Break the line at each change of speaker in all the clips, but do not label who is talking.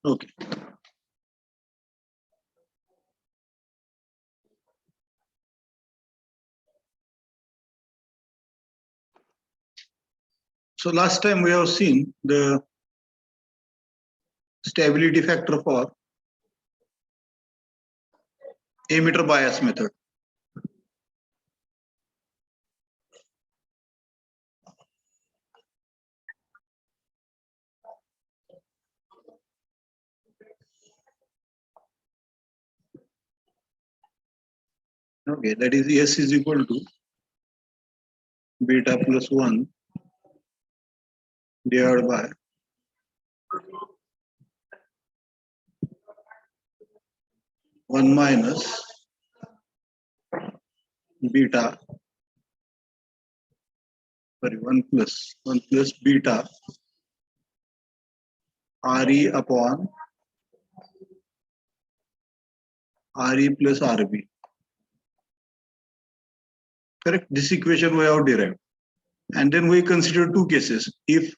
Okay. So last time we have seen the stability factor for emitter bias method. Okay, that is S is equal to beta plus 1 divided by one minus beta, sorry, one plus beta RE upon RE plus RB. Correct? This equation we have derived. And then we consider two cases. If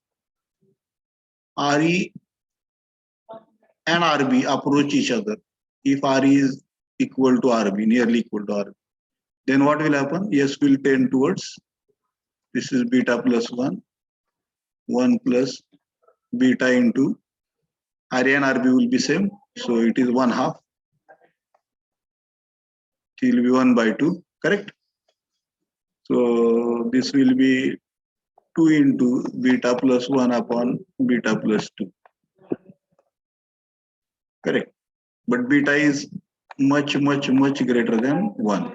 RE and RB approach each other, if RE is equal to RB, nearly equal to RB, then what will happen? S will tend towards, this is beta plus 1 plus beta into RE and RB will be same. So it is 1/2. It will be 1/2, correct? So this will be 2 into beta plus 1 upon beta plus 2. Correct. But beta is much greater than 1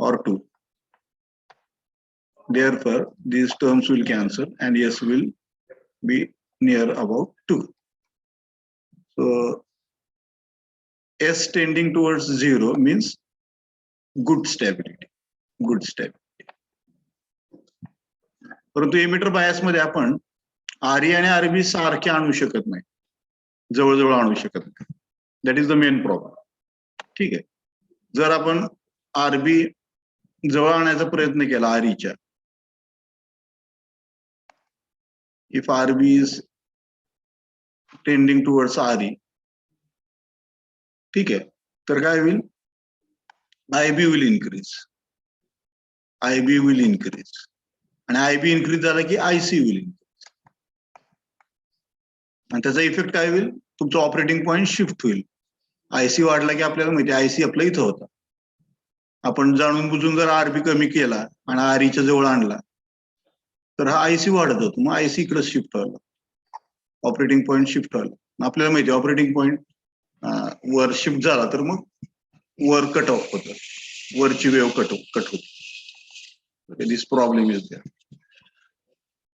or 2. Therefore, these terms will cancel and S will be near about 2. So S tending towards 0 means good stability. परंतु emitter bias मध्ये आपण आरई आणि RB सारखे आणू शकत नाही, जवळजवळ आणू शकत नाही. That is the main problem. ठीक आहे. जर आपण आरबी जवळ आणण्याचा प्रयत्न केला आरईच्या, if RB is tending towards RE, ठीक आहे, तर काय होईल? IB will increase. आणि आयबी इन्क्रीज झाला की आयसी विल इन्क्रीज. आणि त्याचा इफेक्ट काय होईल? तुमचं ऑपरेटिंग पॉईंट शिफ्ट होईल. आयसी वाढला की आपल्याला माहिती आयसी आपला इथं होता. आपण जाणून बुजून जर आरबी कमी केला आणि आरईच्या जवळ आणला तर हा आयसी वाढत होतो. मग आयसी इकडे शिफ्ट व्हायला, ऑपरेटिंग पॉईंट शिफ्ट व्हायला. आपल्याला माहिती ऑपरेटिंग पॉईंट वर शिफ्ट झाला तर मग वर कट ऑफ होतं, वरची वेव कट होते. This problem is there.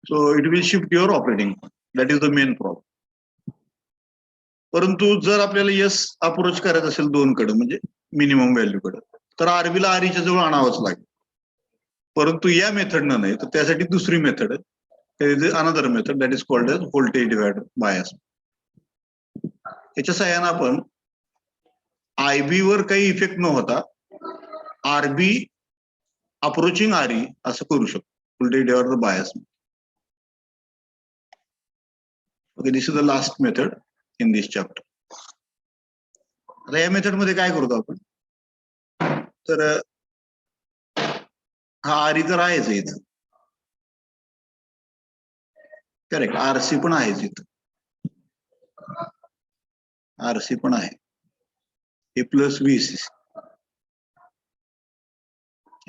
So it will shift your operating point. That is the main problem. परंतु जर आपल्याला यस अप्रोच करायचं असेल 2 कडे, म्हणजे मिनिमम व्हॅल्यू कडे, तर आरबीला आरईच्या जवळ आणावंच लागेल. परंतु या मेथडनं नाही, तर त्यासाठी दुसरी मेथड आहे, another method that is called as voltage divider bias. याच्या सहाय्यानं आपण आयबी वर काही इफेक्ट न होता आरबी अप्रोचिंग आरई असं करू शकतो, voltage divider bias. Okay, this is the last method in this chapter. आता या मेथड मध्ये काय करतो आपण? तर हा आरई तर आहेच इथं, करेक्ट. आरसी पण आहेच इथं, आरसी पण आहे. हे प्लस व्हीसी,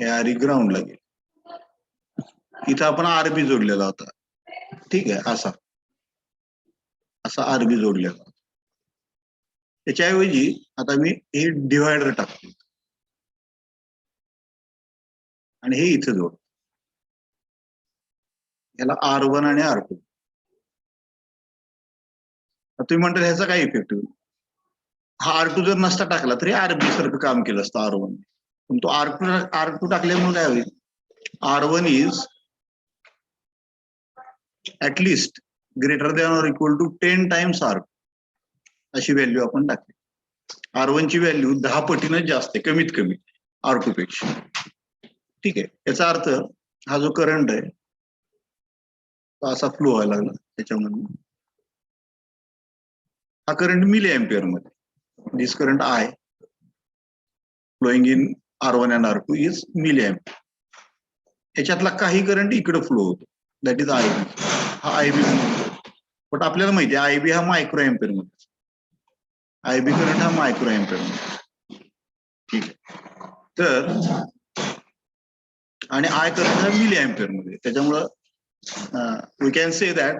हे आरई ग्राउंड लागेल. इथं आपण आरबी जोडलेला होता, ठीक आहे, असा. असा आरबी जोडलेला. त्याच्याऐवजी आता मी हे डिव्हायडर टाकतो आणि हे इथे जोड. याला R1 आणि R2. तुम्ही म्हणता ह्याचा काय इफेक्ट होईल? हा R2 जर नसता टाकला तरी आरबी सारखं काम केलं असतं R1. पण तो R2 टाकल्यामुळे काय होईल? R1 is at least greater than or equal to 10 times R2 अशी व्हॅल्यू आपण टाकली. R1 ची व्हॅल्यू 10 पटीनं जास्त आहे कमीत कमी R2 पेक्षा. ठीक आहे. याचा अर्थ हा जो करंट आहे तो असा फ्लो व्हायला लागला त्याच्यामधून. हा करंट मिली एम्पियर मध्ये. This current I flowing in R1 and R2 is milli ampere. याच्यातला काही करंट इकडे फ्लो होतो, दॅट इज IB. हा IB म्हणतो. बट आपल्याला माहिती आहे IB हा मायक्रो एम्पियर मध्ये. IB करंट हा मायक्रो एम्पियर मध्ये. ठीक आहे. तर आणि I करंट हा मिली एम्पियर मध्ये. त्याच्यामुळं we can say that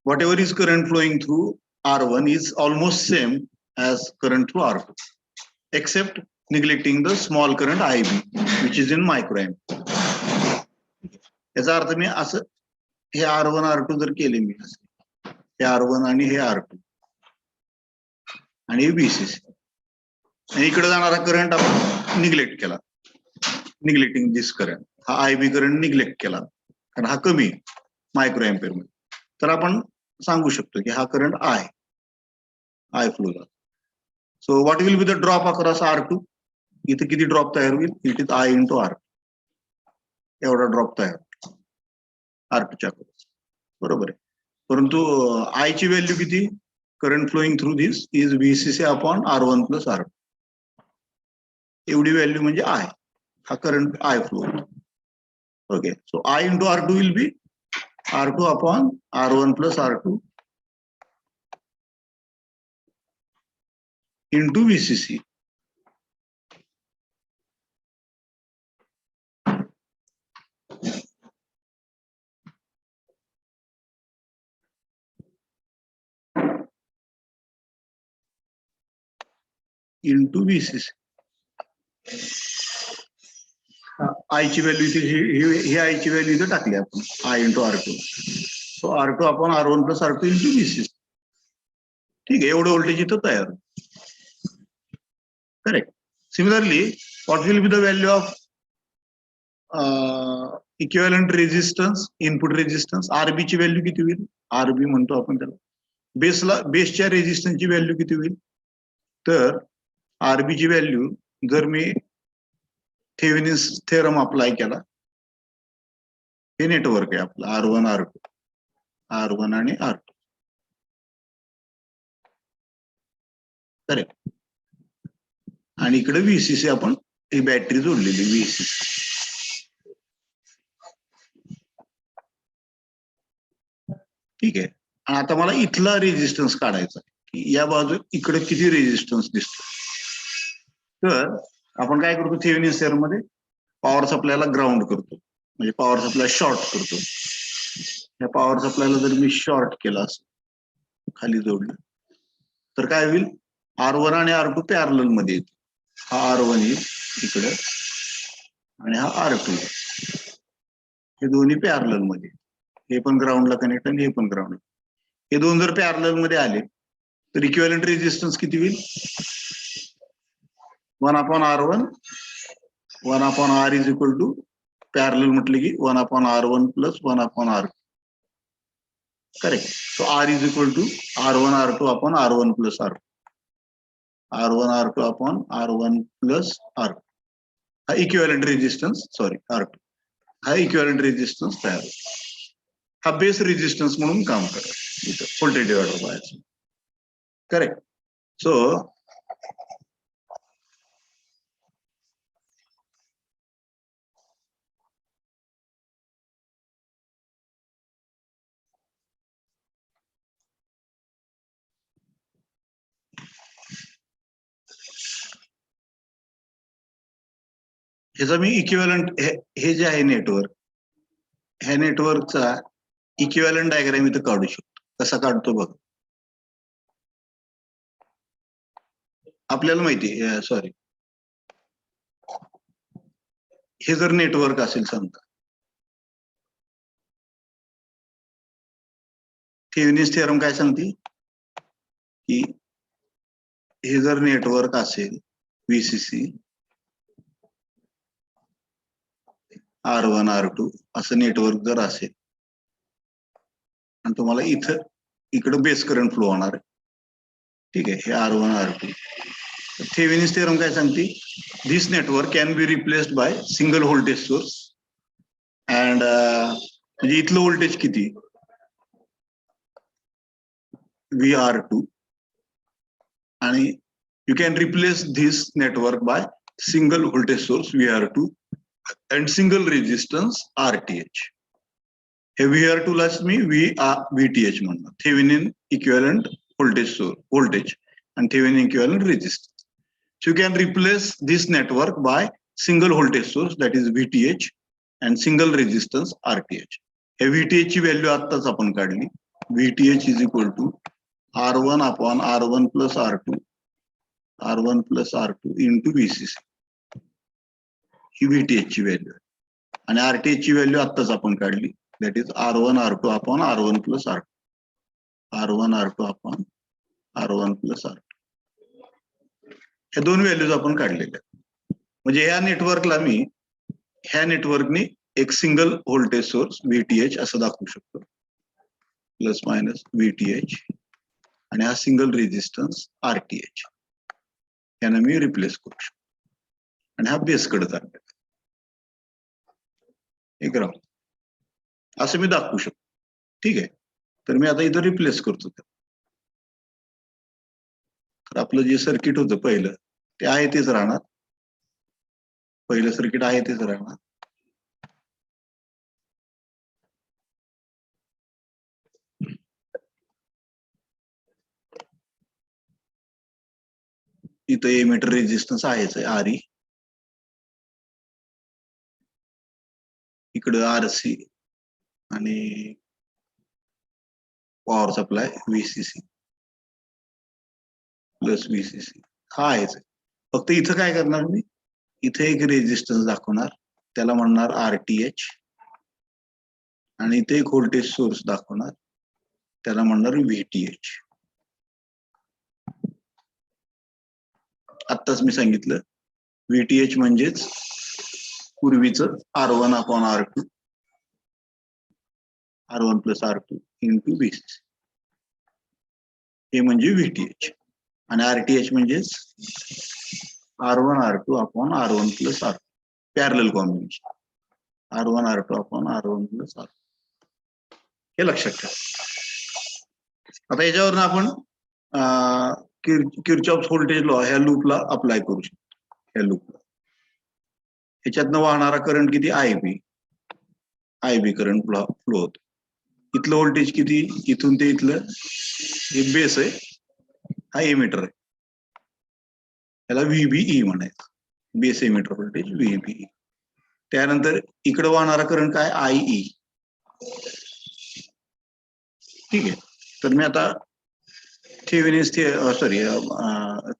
whatever is current flowing through R1 is almost same as current through R2, except neglecting the small current IB, which is in microampere. याचा अर्थ मी असं हे R1 R2 जर केले मी असं, हे R1 आणि हे R2 आणि हे VCC, आणि इकडे जाणारा करंट आपण निग्लेक्ट केला, निग्लेक्टिंग दिस करंट, हा IB करंट निग्लेक्ट केला कारण हा कमी मायक्रो एम्पियर मध्ये. तर आपण सांगू शकतो की हा करंट I फ्लो झाला. So what will be the drop across R2? इथे किती ड्रॉप तयार होईल? It is I into R. एवढा ड्रॉप तयार R2च्या अक्रॉस. बरोबर आहे. परंतु I ची व्हॅल्यू किती? Current flowing through this is VCC upon R1 plus R2. एवढी व्हॅल्यू म्हणजे I. हा करंट I फ्लो होतो. Okay. So I into R2 will be R2 upon R1 plus R2 into VCC. Into VCC. I ची value he I ची value इथे टाकली आपण, I into R2. So R2 upon R1 plus R2 into VCC. ठीक आहे. एवढं voltage इथं तयार. Correct. Similarly what will be the value of equivalent resistance, input resistance? RB ची व्हॅल्यू किती होईल? RB म्हणतो आपण त्याला. बेसच्या रेजिस्टन्सची व्हॅल्यू किती होईल? तर RB ची व्हॅल्यू जर मी थेवेनिन्स थेरम अप्लाय केला, हे नेटवर्क आहे आपलं R1 आणि R2. करेक्ट. आणि इकडे VCC आपण ही बॅटरी जोडलेली VCC. ठीक आहे. आता मला इथला रेजिस्टन्स काढायचा की या बाजू इकडे किती रेजिस्टन्स दिसतो. तर आपण काय करतो थेवेनिन्स थेरम मध्ये? पॉवर सप्लायला ग्राउंड करतो, म्हणजे पॉवर सप्लाय शॉर्ट करतो. या पॉवर सप्लायला जर मी शॉर्ट केला असं खाली जोडलं तर काय होईल? R1 आणि R2 पॅरलल मध्ये येतो. हा R1 येईल इकडे आणि हा R2 येईल. हे दोन्ही पॅरलल मध्ये, हे पण ग्राउंडला कनेक्ट आणि हे पण ग्राउंड. हे दोन जर पॅरलल मध्ये आले तर इक्विव्हॅलंट रेजिस्टन्स किती होईल? 1 upon R1, 1 upon R is equal to parallel म्हटले की 1 upon R1 plus 1 upon R. Correct. So R is equal to R1 R2 upon R1 plus R. R1 R2 upon R1 plus R. हा equivalent resistance, sorry R2, हा equivalent resistance तयार होतो. हा base resistance म्हणून काम करतो इथं voltage divider bias. Correct. So ह्याचा मी इक्विव्हॅलंट, हे जे आहे नेटवर्क, ह्या नेटवर्कचा इक्विव्हॅलंट डायग्राम इथं काढू शकतो. कसा काढतो बघ. आपल्याला माहिती आहे, सॉरी, हे जर नेटवर्क असेल समजा, थेवेनिन्स थिअरम काय सांगते की हे जर नेटवर्क असेल व्हीसीसी R1 R2 असं नेटवर्क जर असेल आणि तुम्हाला इकडं बेस करंट फ्लो होणार आहे, ठीक आहे, हे R1 R2. थेवेनिन्स थिअरम काय सांगते, this network can be replaced by single voltage source and म्हणजे इथलं व्होल्टेज किती VR2 आणि you can replace this network by single voltage source VR2 and single resistance RTH. हे VR2 लाच मी VTH म्हणणार, Thevenin equivalent voltage source voltage and Thevenin equivalent resistance. So you can replace this network by single voltage source, that is VTH, and single resistance RTH. हे VTH ची value आत्ताच आपण काढली, VTH is equal to R1 upon R1 plus R2, R1 plus R2 into VCC. He VTH ची value आहे आणि RTH ची value आत्ताच आपण काढली, that is R1 R2 upon R1 plus R2, R1 R2 upon R1 plus R2. ह्या दोन values आपण काढलेल्या, म्हणजे ह्या नेटवर्कला मी ह्या नेटवर्कनी एक सिंगल व्होल्टेज सोर्स VTH असं दाखवू शकतो, प्लस मायनस VTH, आणि हा सिंगल रेजिस्टन्स RTH यानं मी रिप्लेस करू शकतो आणि हा बेसकडे चाललेला एक ग्राउंड असं मी दाखवू शकतो, ठीक आहे. तर मी आता इथं रिप्लेस करतो, तर आपलं जे सर्किट होतं पहिलं ते आहे तेच राहणार, पहिलं सर्किट आहे तेच राहणार. इथं एमिटर रेजिस्टन्स आहेच आहे RE, इकडं RC आणि power supply VCC plus VCC हा आहेच आहे. फक्त इथं काय करणार मी, इथे एक रेजिस्टन्स दाखवणार, त्याला म्हणणार RTH, आणि इथे एक व्होल्टेज सोर्स दाखवणार, त्याला म्हणणार VTH. आत्ताच मी सांगितलं VTH म्हणजेच पूर्वीचं R1 upon R2, R1 plus R2 into VCC, हे म्हणजे VTH, आणि RTH म्हणजेच R1 R2 upon R1 plus R2, parallel combination, R1 R2 upon R1 plus R2, हे लक्षात ठेवा. आता याच्यावरून आपण किरचॉफ्स व्होल्टेज लॉ ह्या लूपला अप्लाय करू शकतो. ह्या लूपला ह्याच्यातनं वाहणारा करंट किती, IB करंट फ्लो होतो. इथलं व्होल्टेज किती, इथून ते इथलं हे बेस आहे, हा एमिटर आहे, त्याला VBE म्हणायचं, बेस एमिटर व्होल्टेज VBE. त्यानंतर इकडे वाहणारा करंट काय, IE, ठीक आहे. तर मी आता थेवेनिन्स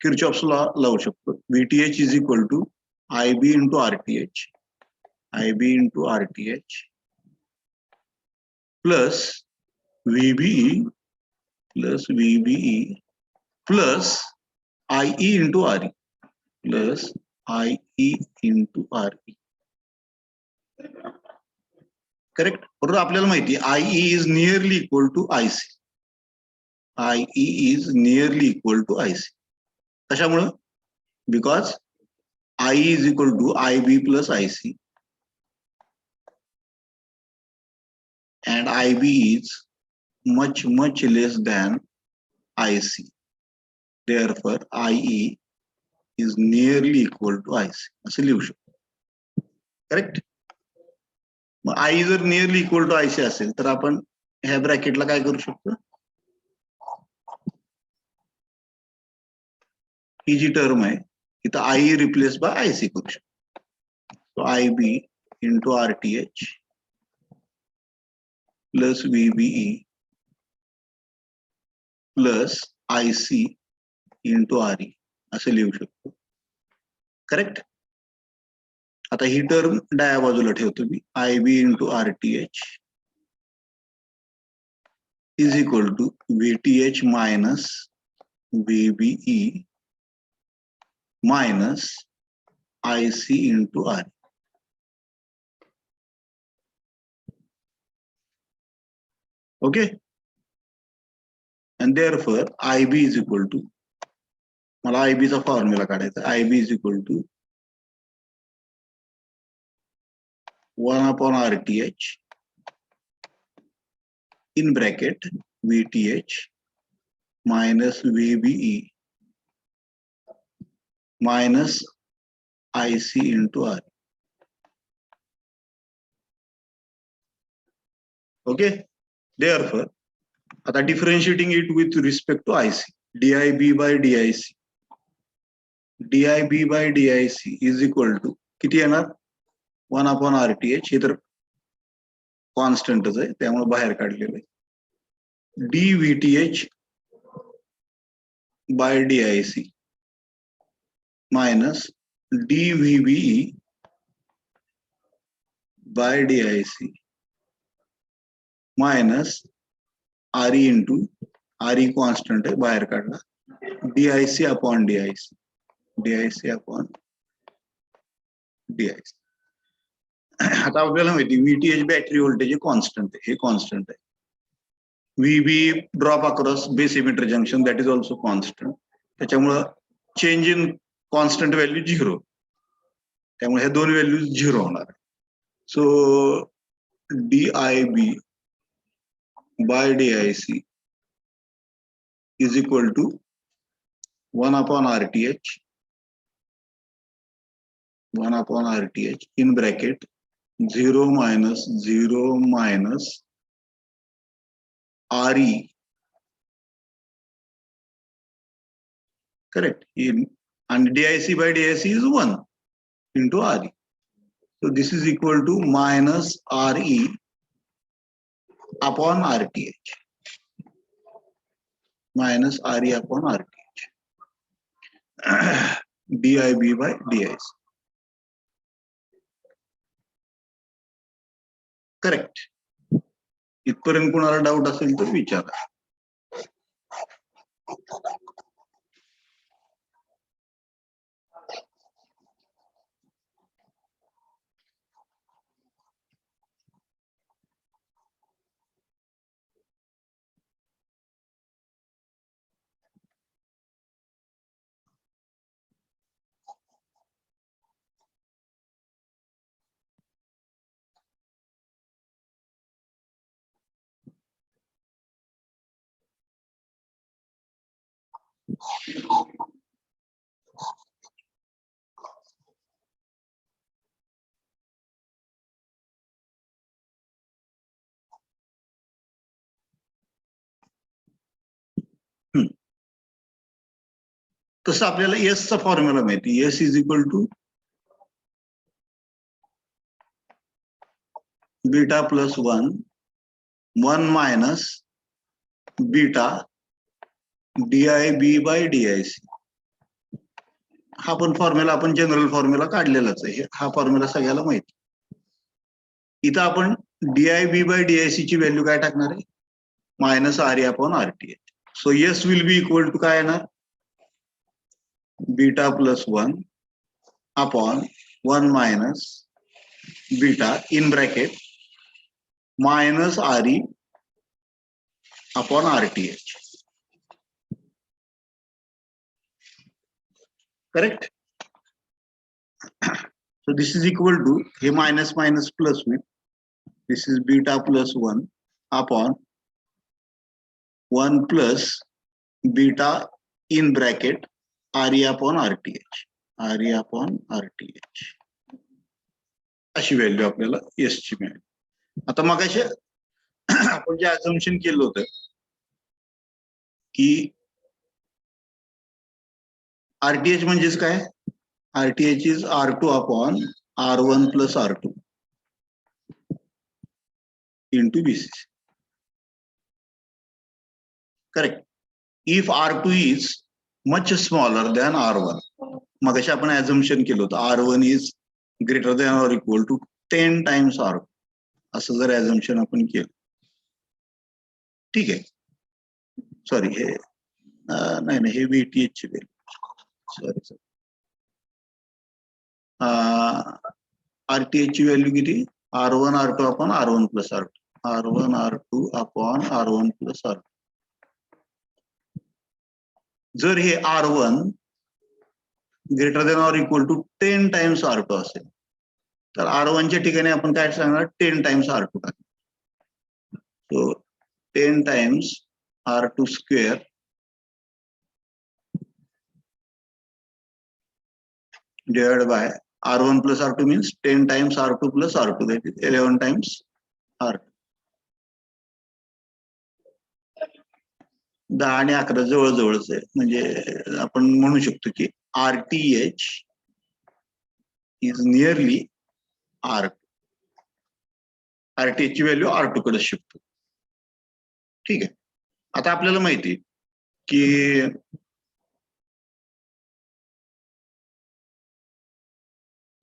किरचॉफ्स लॉ लावू शकतो, VTH is equal to IB into RTH, IB into RTH plus VBE plus VBE plus IE into RE plus IE into RE. करेक्ट, बरोबर. आपल्याला माहिती आहे IE is nearly equal to IC, IE is nearly equal to IC. कशामुळं, because IE is equal to IB plus IC and IB is much less than IC. Therefore, IE is nearly equal to IC. असं लिहू शकतो, correct. मग IE जर nearly equal to IC असेल तर आपण ह्या ब्रॅकेटला काय करू शकतो, ही जी टर्म आहे इथं IE रिप्लेस बाय IC करू शकतो. So IB into RTH plus VBE plus IC into RE असं लिहू शकतो. करेक्ट. आता ही टर्म डाव्या बाजूला ठेवतो मी. IB into RTH is equal to VTH minus VBE minus IC into R. Okay. and therefore IB is equal to, मला IB चा फॉर्म्युला काढायचा. IB is equal to 1/RTH in bracket VTH minus VBE minus IC into R. Okay. Therefore, आता differentiating it with respect to IC, DIB by DIC, DIB by DIC is equal to किती येणार? 1/RTH. हे तर कॉन्स्टंटच आहे, त्यामुळे बाहेर काढलेलं आहे. DVTH by DIC minus DVBE by DIC minus RE into RE constant आहे, बाहेर काढला. DIC upon DIC, DIC upon DIC. आता आपल्याला माहिती VTH बॅटरी व्होल्टेज कॉन्स्टंट आहे, हे कॉन्स्टंट आहे. VB drop across base emitter junction, that is also constant. त्याच्यामुळं चेंज इन कॉन्स्टंट व्हॅल्यू 0, त्यामुळे ह्या दोन व्हॅल्यू 0 होणार. So DIB by DIC is equal to 1/RTH in bracket 0 minus RE, correct, and DIC by DIC is 1 into RE. So this is equal to minus RE upon RTH, minus RE upon RTH, DIB by DIC. Correct. इथपर्यंत कोणाला doubt असेल तर विचारा. तसं आपल्याला S चा formula माहिती. S is equal to beta plus 1 minus beta DIB by DIC. हा पण फॉर्म्युला आपण जनरल फॉर्म्युला काढलेलाच आहे. हा फॉर्म्युला सगळ्याला माहिती. इथं आपण DIB बाय DIC ची व्हॅल्यू काय टाकणार आहे? Minus RE upon RTH. So S will be equal to काय येणार? Beta plus 1 upon 1 minus beta in bracket minus RE upon RTH. Correct. So this is equal to, हे minus minus plus होईल. This is beta plus 1 upon 1 plus beta in bracket RE upon RTH. RE upon RTH. अशी value आपल्याला S ची मिळेल. आता मगाशी आपण जे अझम्पशन केलं होतं की RTH म्हणजेच काय? RTH is R2 upon R1 plus R2 into BCC. Correct. If R2 is much smaller than R1. मगाशी आपण ऍझम्पशन केलं होतं R1 is greater than or equal to 10 times R2. असं जर ऍझम्पशन आपण केलं, ठीक आहे. सॉरी, हे नाही, हे VTH ची व्हॅल्यू, सॉरी. RTH ची व्हॅल्यू किती? R1 R2 upon R1 plus R2. R1 R2 upon R1 plus R2. जर हे R1 greater than or equal to 10 times R2 असेल, तर R1 च्या ठिकाणी आपण काय सांगणार? 10 टाइम्स R2 टाकणार. So 10 times R2 square divided by R1 plus R2 means 10 times R2 plus R2, that is 11 times R2. 10 आणि 11 जवळजवळच आहे, म्हणजे आपण म्हणू शकतो की RTH is nearly R2. RTH ची व्हॅल्यू R2 कडे शिफ्ट होते. ठीक आहे. आता आपल्याला माहिती आहे की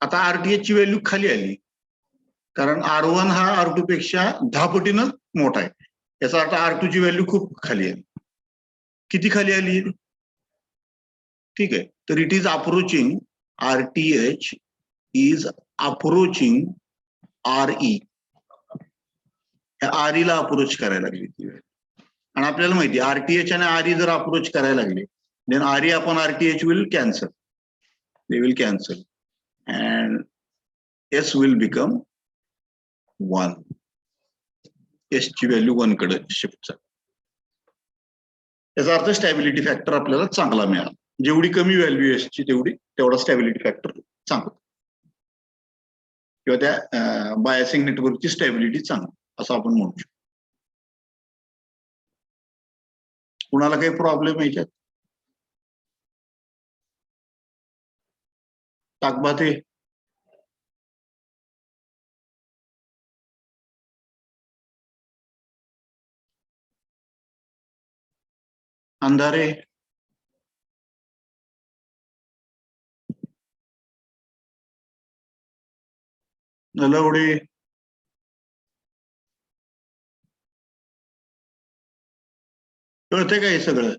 आता RTH ची व्हॅल्यू खाली आली, कारण R1 हा R2 पेक्षा 10 पटीनं मोठा आहे. याचा अर्थ R2 ची व्हॅल्यू खूप खाली आली. किती खाली आली? ठीक आहे. तर it is approaching, RTH is approaching RE. RE ला अप्रोच करायला लागली ती व्हॅल्यू. आणि आपल्याला माहिती आहे RTH आणि RE जर अप्रोच करायला लागले, then RE upon RTH will cancel. They will cancel and S will become 1. S ची व्हॅल्यू 1 कडे शिफ्ट झाली. याचा अर्थ स्टॅबिलिटी फॅक्टर आपल्याला चांगला मिळाला. जेवढी कमी व्हॅल्यू S ची तेवढा स्टॅबिलिटी फॅक्टर चांगला, किंवा त्या बायसिंग नेटवर्कची स्टॅबिलिटी चांगली, असं आपण म्हणू शकतो. कुणाला काही प्रॉब्लेम याच्यात? ताकबाते, अंधारे, नलवडे, कळतंय का हे सगळं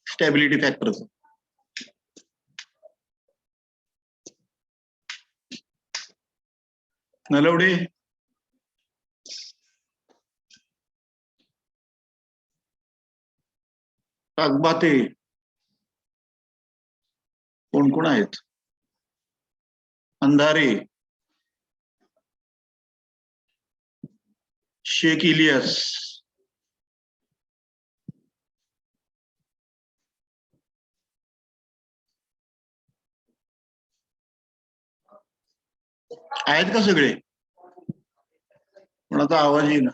स्टॅबिलिटी फॅक्टरचं? नलवडे, ताकबाते, कोण कोण आहेत? अंधारे, शेख इलियास, आहेत का सगळे? कोणाचा आवाज येईना.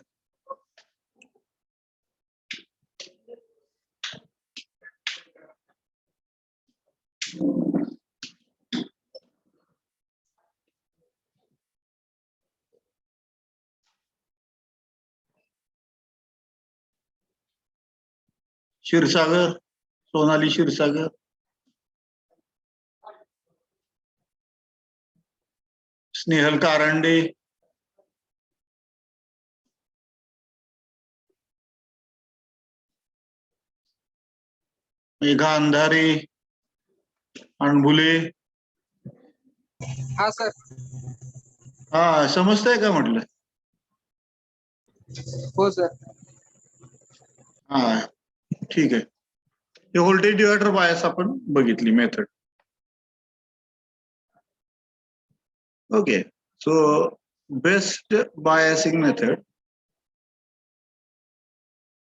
क्षीरसागर, सोनाली क्षीरसागर, स्नेहल कारंडे, मेघा अंधारे, अणबुले.
हा सर.
हा, समजतंय का म्हटलं?
हो सर.
हा, ठीक आहे. हे व्होल्टेज डिवायडर बायस आपण बघितली method. Okay, so best biasing method,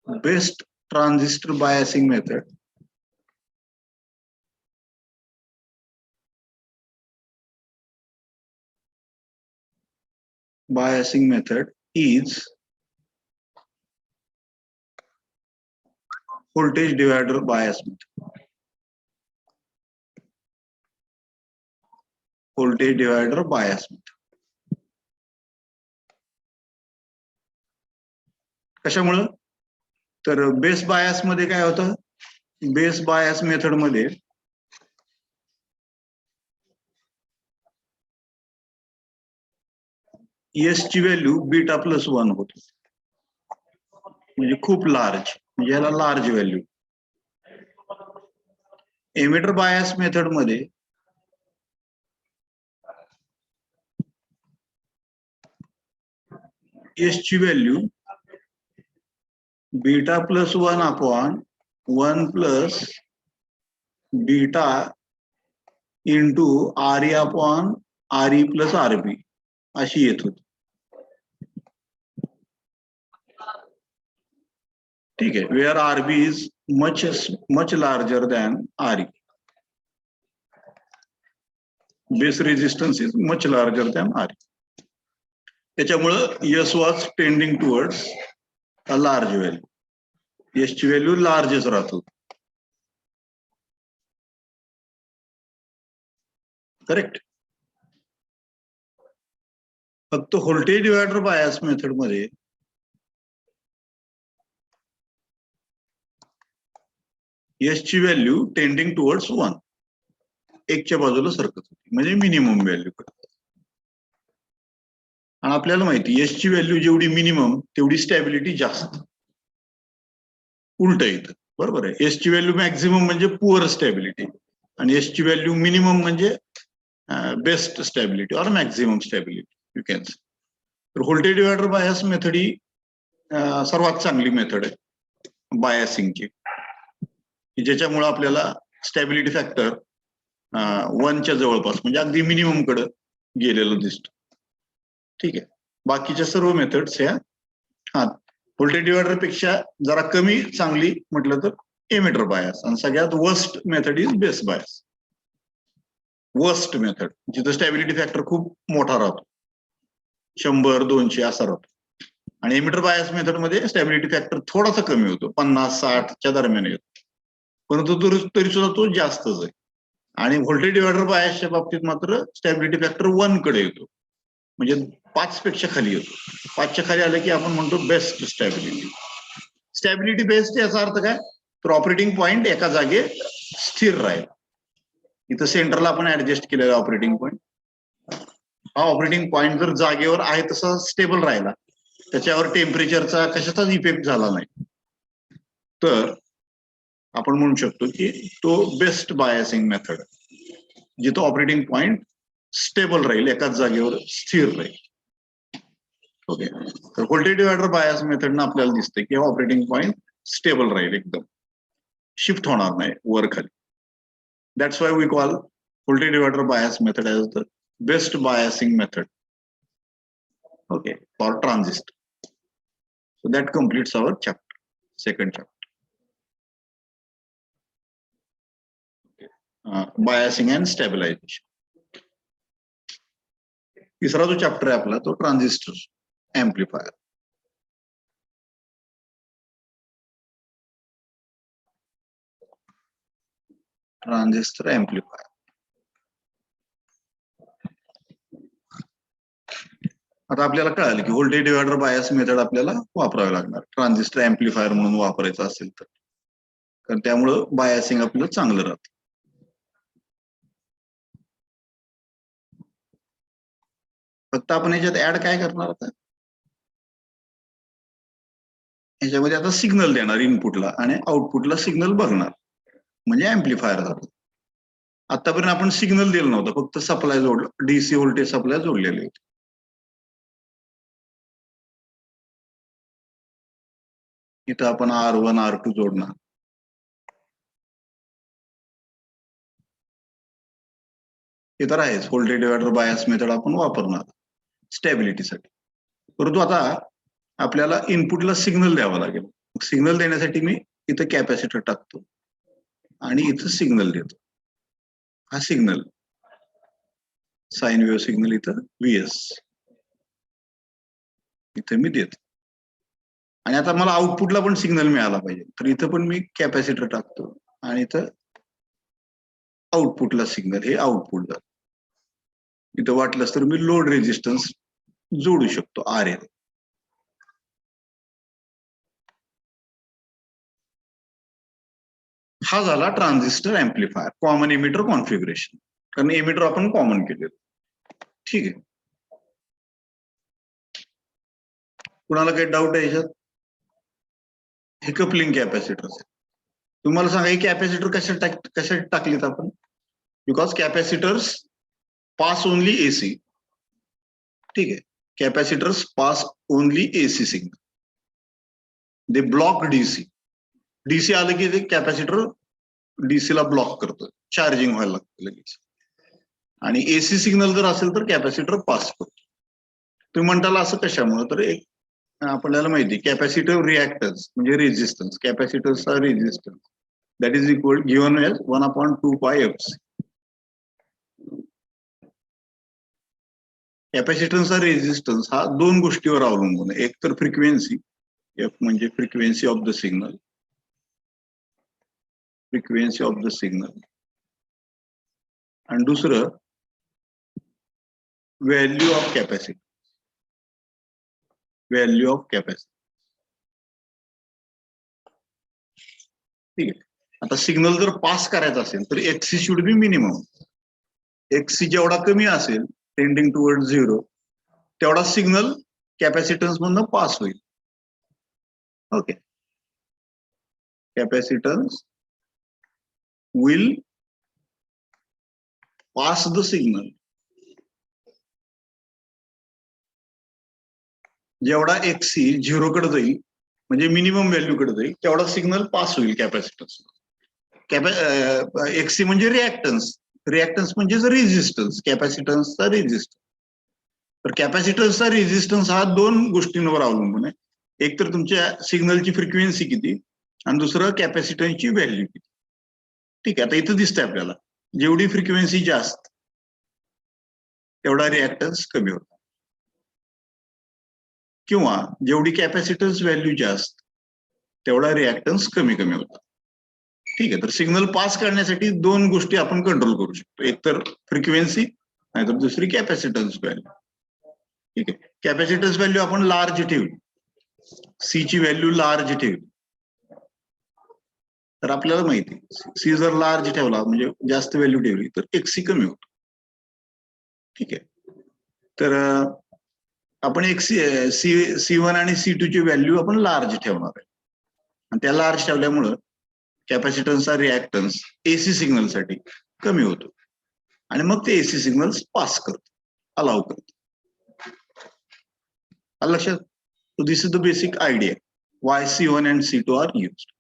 best transistor biasing method, biasing method is voltage divider bias method. Voltage divider bias method. कशामुळं? तर बेस बायस मध्ये काय होतं बेस बायस मेथड मध्ये एस ची व्हॅल्यू बीटा प्लस 1 होती, म्हणजे खूप लार्ज, म्हणजे याला large value. Emitter bias method मध्ये एस ची value beta plus 1 upon 1 plus beta into R E upon R E plus R B अशी येत होती. ठीक आहे, where R B is much larger than R E. Base resistance is much larger than R E. त्याच्यामुळं S was tending towards a large value. Yes ची value लार्जच राहत होती. Correct. फक्त व्होल्टेज डिवायडर बायस मेथड मध्ये S ची value tending towards 1, एकच्या बाजूला सरकत होती, म्हणजे मिनिमम व्हॅल्यू. आणि आपल्याला माहिती एस ची व्हॅल्यू जेवढी मिनिमम तेवढी स्टॅबिलिटी जास्त. उलट येतं, बरोबर आहे. एस ची व्हॅल्यू मॅक्झिमम म्हणजे पुअर स्टॅबिलिटी, आणि एस ची व्हॅल्यू मिनिमम म्हणजे बेस्ट स्टॅबिलिटी और maximum stability you can say. तर व्होल्टेज डिवायडर बायस मेथड ही सर्वात चांगली मेथड आहे बायसिंगची, ज्याच्यामुळे आपल्याला स्टॅबिलिटी फॅक्टर 1च्या जवळपास, म्हणजे अगदी मिनिमम कडे गेलेलं दिसतं. ठीक आहे. बाकीच्या सर्व मेथड्स ह्या व्होल्टेज डिवायडर पेक्षा जरा कमी चांगली म्हटलं तर एमिटर बायस, आणि सगळ्यात worst method is base bias. Worst method जिथं स्टॅबिलिटी फॅक्टर खूप मोठा राहतो, 100-200 असा राहतो. आणि एमिटर बायस मेथड मध्ये स्टॅबिलिटी फॅक्टर थोडासा कमी होतो, 50-60च्या दरम्यान येतो, परंतु तरी सुद्धा तो जास्तच आहे. आणि व्होल्टेज डिवायडर बायसच्या बाबतीत मात्र स्टॅबिलिटी फॅक्टर 1 कडे येतो, म्हणजे 5 पेक्षा खाली येतो. 5च्या खाली आलं की आपण म्हणतो बेस्ट स्टॅबिलिटी. स्टॅबिलिटी बेस्ट याचा अर्थ काय, तर ऑपरेटिंग पॉइंट एका जागे स्थिर राहील. इथं सेंटरला आपण ऍडजस्ट केलेला ऑपरेटिंग पॉइंट, हा ऑपरेटिंग पॉइंट जर जागेवर आहे तसा स्टेबल राहिला, त्याच्यावर टेम्परेचरचा कशाचाच इफेक्ट झाला नाही, तर आपण म्हणू शकतो की तो बेस्ट बायसिंग मेथड, जिथं ऑपरेटिंग पॉइंट स्टेबल राहील, एकाच जागेवर स्थिर राहील. ओके. तर व्होल्टेज डिवायडर बायस मेथडनं आपल्याला दिसतंय की ऑपरेटिंग पॉइंट स्टेबल राहील, एकदम शिफ्ट होणार नाही वर खाली. That's why we call voltage divider bias method as the best biasing method, okay, for transistor. So that completes our chapter, second chapter. Biasing and stabilization. तिसरा जो चॅप्टर आहे आपला तो ट्रान्झिस्टर एम्प्लिफायर. Transistor amplifier. आता आपल्याला कळालं की voltage divider bias method आपल्याला वापरावे लागणार ट्रान्झिस्टर एम्प्लिफायर म्हणून वापरायचं असेल तर, कारण त्यामुळं बायसिंग आपलं चांगलं राहतं. फक्त आपण याच्यात ऍड काय करणार आता, याच्यामध्ये आता सिग्नल देणार इनपुटला आणि आउटपुटला सिग्नल बघणार, म्हणजे एम्प्लिफायर झालं. आतापर्यंत आपण सिग्नल दिलं नव्हतं, फक्त सप्लाय जोडलं, डीसी व्होल्टेज सप्लाय जोडलेले होते. इथं आपण R1 R2 जोडणार. हे तर आहेच, व्होल्टेज डिवायडर बायस मेथड आपण वापरणार स्टॅबिलिटीसाठी. परंतु आता आपल्याला इनपुटला सिग्नल द्यावा लागेल. सिग्नल देण्यासाठी मी इथं कॅपॅसिटर टाकतो आणि इथं सिग्नल देतो. हा सिग्नल साइन वेव्ह सिग्नल इथं VS इथं मी देतो. आणि आता मला आउटपुटला पण सिग्नल मिळाला पाहिजे, तर इथं पण मी कॅपॅसिटर टाकतो आणि इथं आउटपुटला सिग्नल, हे आउटपुट झालं. इथं वाटलंच तर मी लोड रेजिस्टन्स जोडू शकतो RL. हा झाला transistor amplifier, common emitter configuration, कारण एमिटर आपण कॉमन केलेलं. ठीक आहे, कुणाला काही डाऊट आहे याच्यात? हे कपलिंग कॅपॅसिटर आहे. तुम्हाला सांगा हे कॅपॅसिटर कशासाठी टाकलेत आपण? Because capacitors pass only AC. ठीक आहे, capacitors pass only AC signal, they block DC. DC आलं की ते कॅपॅसिटर डीसी ला ब्लॉक करतं, चार्जिंग व्हायला लागतं लगेच. आणि एसी सिग्नल जर असेल तर कॅपॅसिटर पास करतो. तुम्ही म्हणताल असं कशामुळे? तर एक आपल्याला माहिती कॅपॅसिटिव्ह रिॲक्टन्स म्हणजे रेझिस्टन्स, कॅपॅसिटरचा resistance that is equal given as 1/2 pi FC. कॅपॅसिटन्सचा resistance हा दोन गोष्टीवर अवलंबून आहे. एक तर फ्रिक्वेन्सी, एफ म्हणजे frequency of the signal, frequency of the signal, आणि दुसरं value of capacity, value of capacity. ठीक आहे, आता सिग्नल जर पास करायचा असेल तर एक्सी शुड बी मिनिमम. एक्सी जेवढा कमी असेल टेंडिंग टुवर्ड 0 तेवढा सिग्नल कॅपॅसिटन्स मधून पास होईल. Okay, capacitance will pass the signal. जेवढा एक्सी 0 कडे जाईल म्हणजे मिनिमम व्हॅल्यू कडे जाईल तेवढा सिग्नल पास होईल कॅपॅसिटन्स. एक्सी म्हणजे रिॲक्टन्स, रिॲक्टन्स म्हणजे रेझिस्टन्स, कॅपॅसिटन्सचा रेझिस्टन्स. तर कॅपॅसिटन्सचा रेझिस्टन्स हा दोन गोष्टींवर अवलंबून आहे. एक तर तुमच्या सिग्नलची फ्रिक्वेन्सी किती आणि दुसरं कॅपॅसिटन्सची व्हॅल्यू किती. ठीक आहे, आता इथं दिसतंय आपल्याला जेवढी फ्रिक्वेन्सी जास्त तेवढा रिॲक्टन्स कमी होता, किंवा जेवढी कॅपॅसिटन्स व्हॅल्यू जास्त तेवढा रिॲक्टन्स कमी कमी होता. ठीक आहे, तर सिग्नल पास करण्यासाठी दोन गोष्टी आपण कंट्रोल करू शकतो, एक तर फ्रिक्वेन्सी नाहीतर दुसरी कॅपॅसिटन्स व्हॅल्यू. ठीक आहे, कॅपॅसिटन्स व्हॅल्यू आपण लार्ज ठेवली, सी ची व्हॅल्यू लार्ज ठेवली तर आपल्याला माहिती सी जर लार्ज ठेवला म्हणजे जास्त व्हॅल्यू ठेवली तर एक्सी कमी होतो. ठीक आहे, तर आपण C1 आणि C2 ची व्हॅल्यू आपण लार्ज ठेवणार आहे, आणि त्या लार्ज ठेवल्यामुळं कॅपॅसिटन्सचा रिॲक्टन्स एसी सिग्नलसाठी कमी होतो आणि मग ते एसी सिग्नल्स पास करतो, अलाउ करतो. लक्षात? So this is the basic idea why C1 and C2 are used.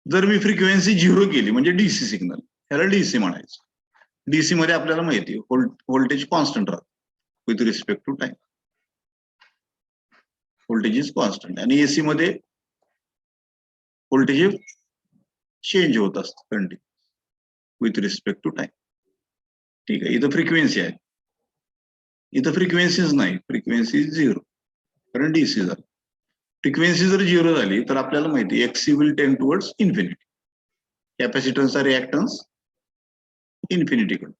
जर मी फ्रिक्वेन्सी 0 केली म्हणजे डीसी सिग्नल, ह्याला डीसी म्हणायचं. डीसी मध्ये आपल्याला माहिती व्होल्टेज कॉन्स्टंट राहतं with respect to time, voltage is constant. आणि एसी मध्ये व्होल्टेज चेंज होत असतं continue with respect to time. ठीक आहे, इथं फ्रिक्वेन्सी आहे, इथं फ्रिक्वेन्सीज नाही, फ्रिक्वेन्सी 0 कारण डीसी झालं. फ्रिक्वेन्सी जर 0 झाली तर आपल्याला माहिती एक्सी विल टेंड टुवर्ड्स इन्फिनिटी, कॅपॅसिटन्सचा रिॲक्टन्स इन्फिनिटीकडे,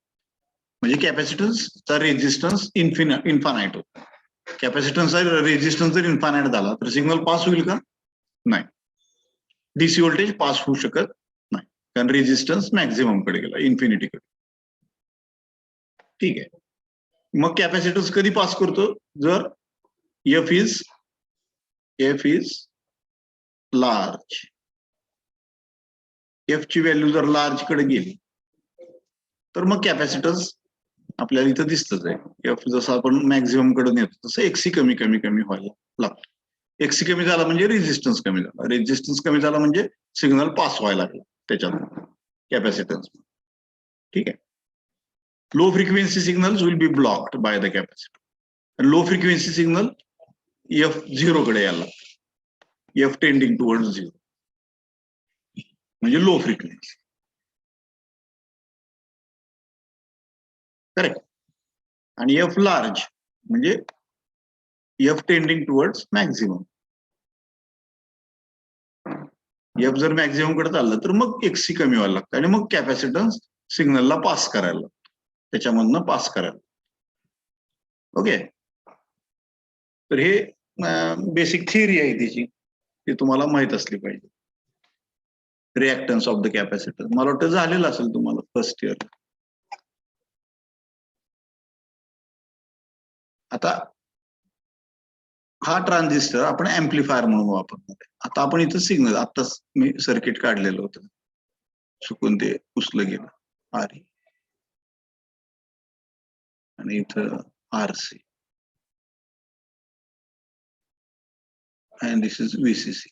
म्हणजे कॅपॅसिटन्सचा रेझिस्टन्स इन्फानाइट होतो. कॅपॅसिटन्सचा रेझिस्टन्स जर इन्फानाइट झाला तर सिग्नल पास होईल का? नाही, डीसी व्होल्टेज पास होऊ शकत नाही कारण रेझिस्टन्स मॅक्झिमम कडे गेला, इन्फिनिटीकडे. ठीक आहे, मग कॅपॅसिटन्स कधी पास करतो? जर एफ इज लार्ज, एफ ची व्हॅल्यू जर लार्ज कडे गेली तर मग कॅपॅसिटन्स आपल्याला इथं दिसतच आहे, एफ जसं आपण मॅक्झिमम कडे नेतो तसं एक्सी कमी कमी कमी व्हायला लागतो. एक्सी कमी झाला म्हणजे रेझिस्टन्स कमी झाला, रेझिस्टन्स कमी झाला म्हणजे सिग्नल पास व्हायला लागला त्याच्यात कॅपॅसिटन्स. ठीक आहे, low frequency signals will be blocked by the capacitor. Low frequency signal F 0 कडे यायला लागतो, एफ टेंडिंग टुवर्ड 0 म्हणजे लो फ्रिक्वेन्सी. करेक्ट. आणि एफ लार्ज म्हणजे F tending towards maximum. F जर मॅक्झिमम कडे चाललं तर मग एक्सी कमी व्हायला लागतं आणि मग कॅपॅसिटन्स सिग्नलला पास करायला लागतो, त्याच्यामधनं पास करायला. ओके, तर हे बेसिक थिअरी आहे त्याची, ती तुम्हाला माहित असली पाहिजे. Reactance of the capacitor. मला वाटतं झालेलं असेल तुम्हाला फर्स्ट इयर. आता हा ट्रान्झिस्टर आपण ऍम्प्लिफायर म्हणून वापरणार आहे. आता आपण इथं सिग्नल, आत्ताच मी सर्किट काढलेलं होतं, चुकून ते पुसलं गेलं, आर आणि इथं RC and this is VCC.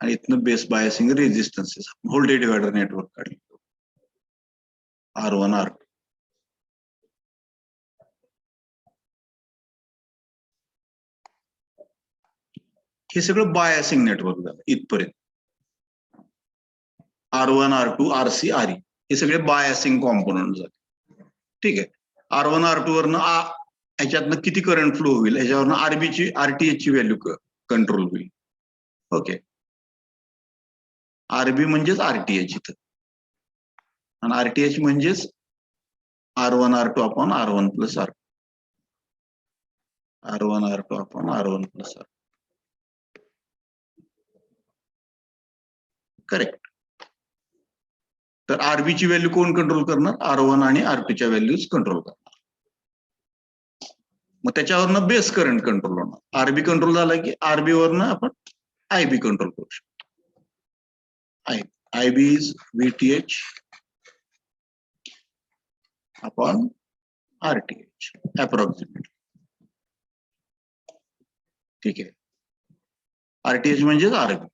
आणि इथनं base biasing resistances, voltage divider network काढले, R1 R2. हे सगळं बायसिंग नेटवर्क झालं इथपर्यंत. R1 R2 RC RE हे सगळे बायसिंग कॉम्पोनंट झाले. ठीक आहे. R1 R2 वरनं ह्याच्यातनं किती करंट फ्लो होईल ह्याच्यावरनं आरबीची RTH ची व्हॅल्यू कंट्रोल होईल. ओके. आरबी म्हणजेच RTH इथं, आणि RTH म्हणजेच R1 R2 upon R1 plus R2. R1 R2 upon R1 plus R2. Correct. तर आरबीची व्हॅल्यू कोण कंट्रोल करणार? R1 आणि R2च्या व्हॅल्यूज कंट्रोल करणार. मग त्याच्यावरनं बेस करंट कंट्रोल होणार. आरबी कंट्रोल झाला की आरबी वरनं आपण आयबी कंट्रोल करू शकतो. IB is VTH upon RTH approximate. ठीक आहे. RTH म्हणजेच आरबी.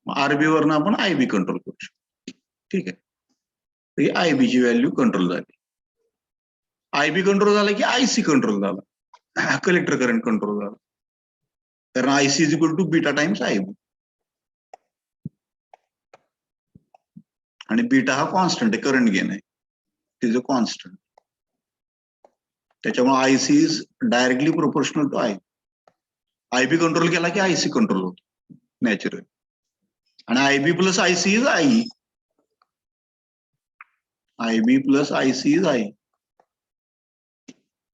आरबी वरनं आपण आयबी कंट्रोल करू शकतो. ठीक आहे. ही आयबीची व्हॅल्यू कंट्रोल झाली. आयबी कंट्रोल झाला की आयसी कंट्रोल झाला, कलेक्टर करंट कंट्रोल झाला. कारण IC is equal to beta times IB. आणि बीटा हा कॉन्स्टंट आहे, करंट गेन आहे, इज अ कॉन्स्टंट. त्याच्यामुळे IC is directly proportional to IB. IB control केला की आयसी कंट्रोल होतो नॅचरल. आणि IB plus IC is I. IB plus IC is I.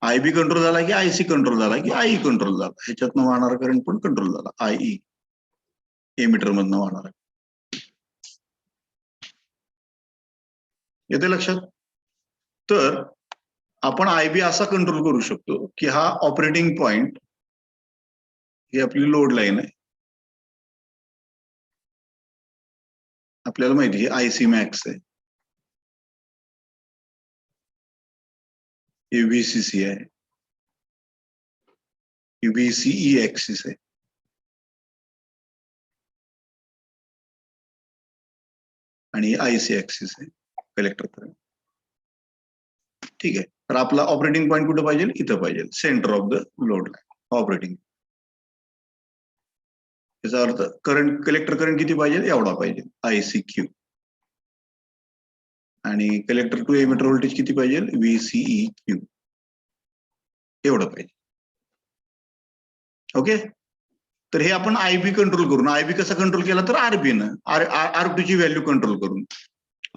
IB control झाला की आयसी कंट्रोल झाला की आई कंट्रोल झाला. ह्याच्यातनं वाहणारा करंट पण कंट्रोल झाला, आयई एमिटर मधनं वाहणारा. येते लक्षात? तर आपण आयबी असा कंट्रोल करू शकतो की हा ऑपरेटिंग पॉइंट, ही आपली लोड लाईन आहे, आपल्याला माहिती आहे आयसी मॅक्स आहे, हे व्हीसीसी आहे, ही व्हीसीई ऍक्सिस आहे, आणि आयसी ऍक्सिस आहे, कलेक्टर करंट. ठीक आहे. तर आपला ऑपरेटिंग पॉइंट कुठं पाहिजे? इथं पाहिजे, centre of the load line operating. याचा अर्थ करंट, कलेक्टर करंट किती पाहिजे? एवढा पाहिजे, आयसी क्यू. आणि कलेक्टर टू एमिटर व्होल्टेज किती पाहिजे? व्हीसीई क्यू, एवढं पाहिजे. ओके. तर हे आपण आयबी कंट्रोल करून, आयबी कसा कंट्रोल केला? तर आरबीनं, R2 ची व्हॅल्यू कंट्रोल करून.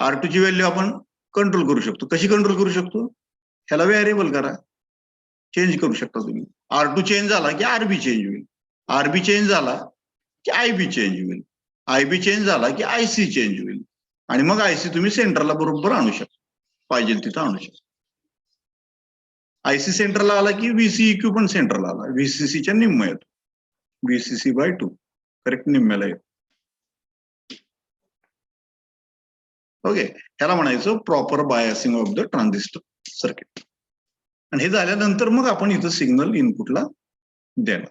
R2 ची व्हॅल्यू आपण कंट्रोल करू शकतो. कशी कंट्रोल करू शकतो? ह्याला व्हेरिएबल करा, चेंज करू शकता तुम्ही. R2 चेंज झाला की आरबी चेंज होईल, आरबी चेंज झाला की आयबी चेंज होईल, आयबी चेंज झाला की आयसी चेंज होईल. आणि मग आयसी तुम्ही सेंटरला बरोबर आणू शकता, पाहिजे तिथं आणू शकता. आयसी सेंटरला आला की व्हीसीईक्यू पण सेंटरला आला, व्हीसीसीच्या निम्म येतो, VCC/2 करेक्ट, निम्म्याला येतो. ओके. ह्याला म्हणायचं proper biasing of the transistor circuit. आणि हे झाल्यानंतर मग आपण इथं सिग्नल इनपुटला देणार.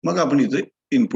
मग आपण इथे इनपुट